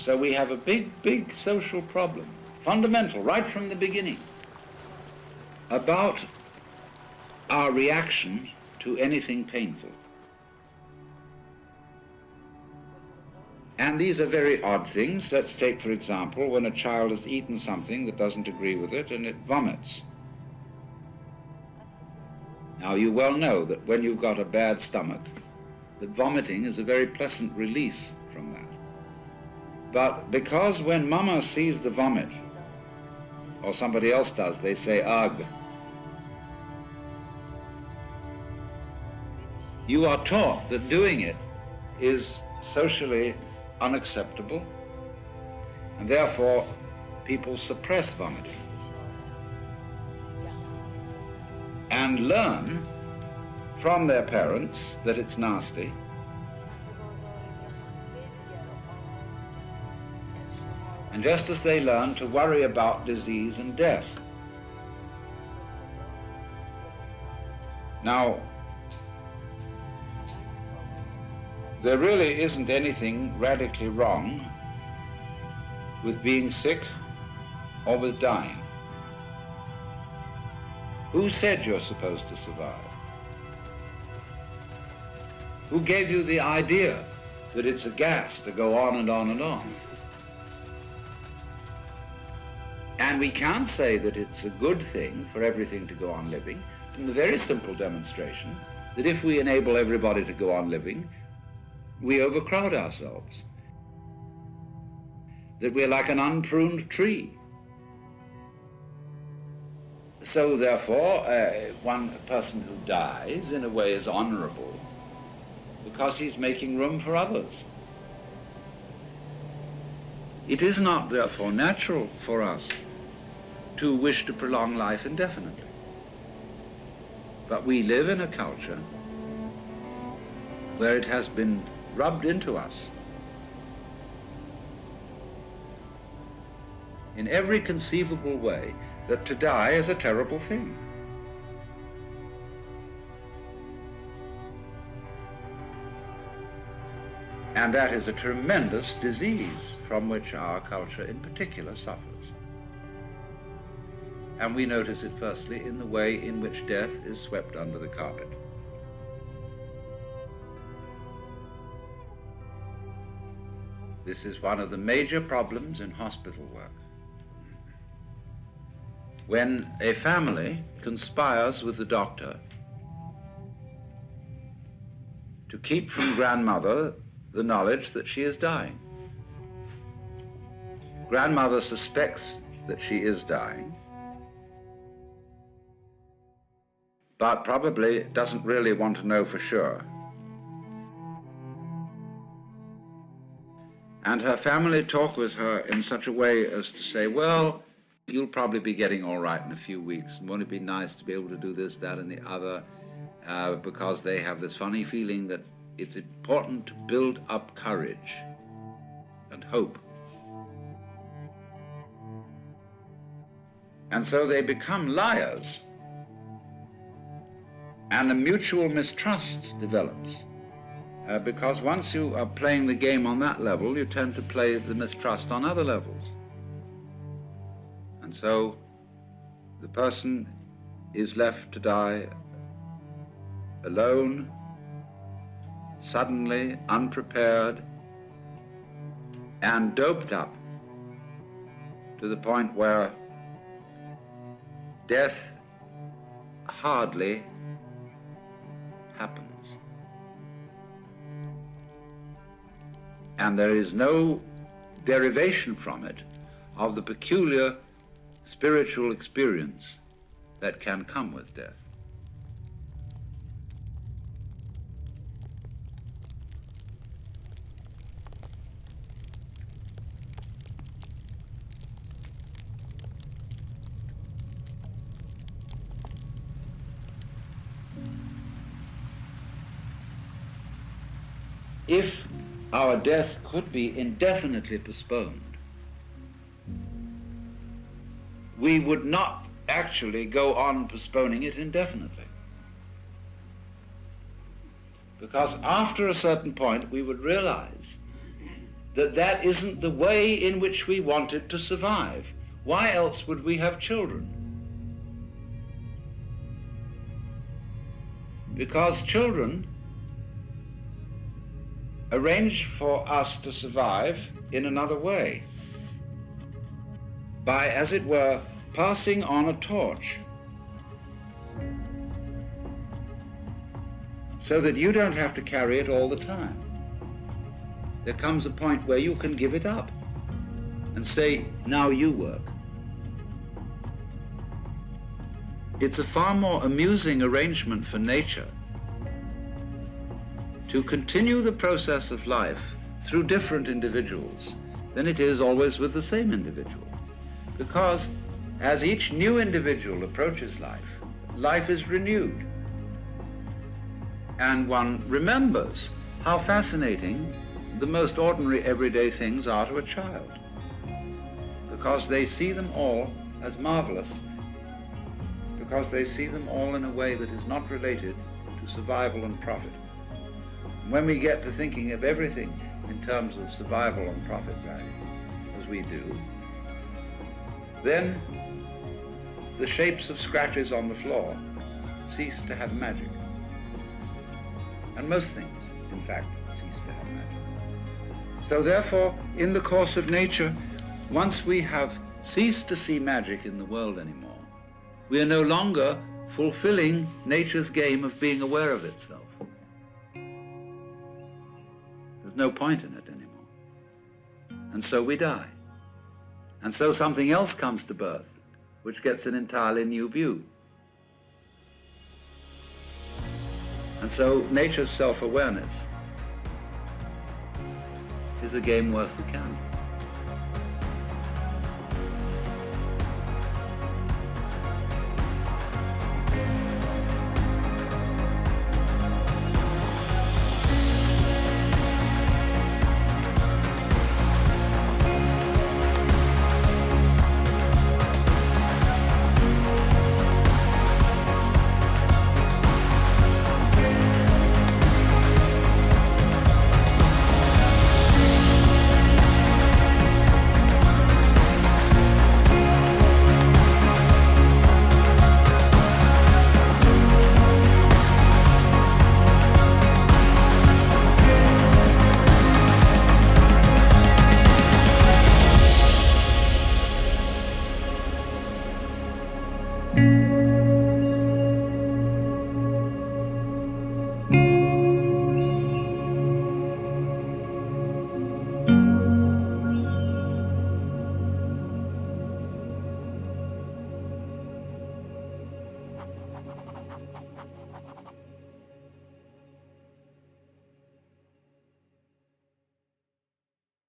So we have a big social problem, fundamental, right from the beginning, about our reaction to anything painful. And these are very odd things. Let's take, for example, when a child has eaten something that doesn't agree with it and it vomits. Now, you well know that when you've got a bad stomach, that vomiting is a very pleasant release from that. But because when Mama sees the vomit, or somebody else does, they say, ugh. You are taught that doing it is socially unacceptable, and therefore people suppress vomiting and learn from their parents that it's nasty, and just as they learn to worry about disease and death. Now, there really isn't anything radically wrong with being sick or with dying. Who said you're supposed to survive? Who gave you the idea that it's a gas to go on and on and on? And we can't say that it's a good thing for everything to go on living from the very simple demonstration that if we enable everybody to go on living, we overcrowd ourselves, that we're like an unpruned tree. So therefore, one person who dies in a way is honorable because he's making room for others. It is not therefore natural for us to wish to prolong life indefinitely. But we live in a culture where it has been rubbed into us in every conceivable way that to die is a terrible thing. And that is a tremendous disease from which our culture in particular suffers. And we notice it firstly in the way in which death is swept under the carpet. This is one of the major problems in hospital work. When a family conspires with the doctor to keep from grandmother the knowledge that she is dying. Grandmother suspects that she is dying, but probably doesn't really want to know for sure. And her family talk with her in such a way as to say, well, you'll probably be getting all right in a few weeks, and won't it be nice to be able to do this, that, and the other, because they have this funny feeling that it's important to build up courage and hope. And so they become liars, and a mutual mistrust develops. Because once you are playing the game on that level, you tend to play the mistrust on other levels. And so the person is left to die alone, suddenly, unprepared, and doped up to the point where death hardly happens. And there is no derivation from it of the peculiar spiritual experience that can come with death. If our death could be indefinitely postponed, we would not actually go on postponing it indefinitely. Because after a certain point, we would realize that that isn't the way in which we wanted to survive. Why else would we have children? Because children arrange for us to survive in another way, by, as it were, passing on a torch, so that you don't have to carry it all the time. There comes a point where you can give it up and say, now you work. It's a far more amusing arrangement for nature to continue the process of life through different individuals than it is always with the same individual. Because as each new individual approaches life, life is renewed. And one remembers how fascinating the most ordinary everyday things are to a child, because they see them all as marvelous, because they see them all in a way that is not related to survival and profit. When we get to thinking of everything in terms of survival and profit value, as we do, then the shapes of scratches on the floor cease to have magic. And most things, in fact, cease to have magic. So therefore, in the course of nature, once we have ceased to see magic in the world anymore, we are no longer fulfilling nature's game of being aware of itself. There's no point in it anymore. And so we die. And so something else comes to birth, which gets an entirely new view. And so nature's self-awareness is a game worth the candle.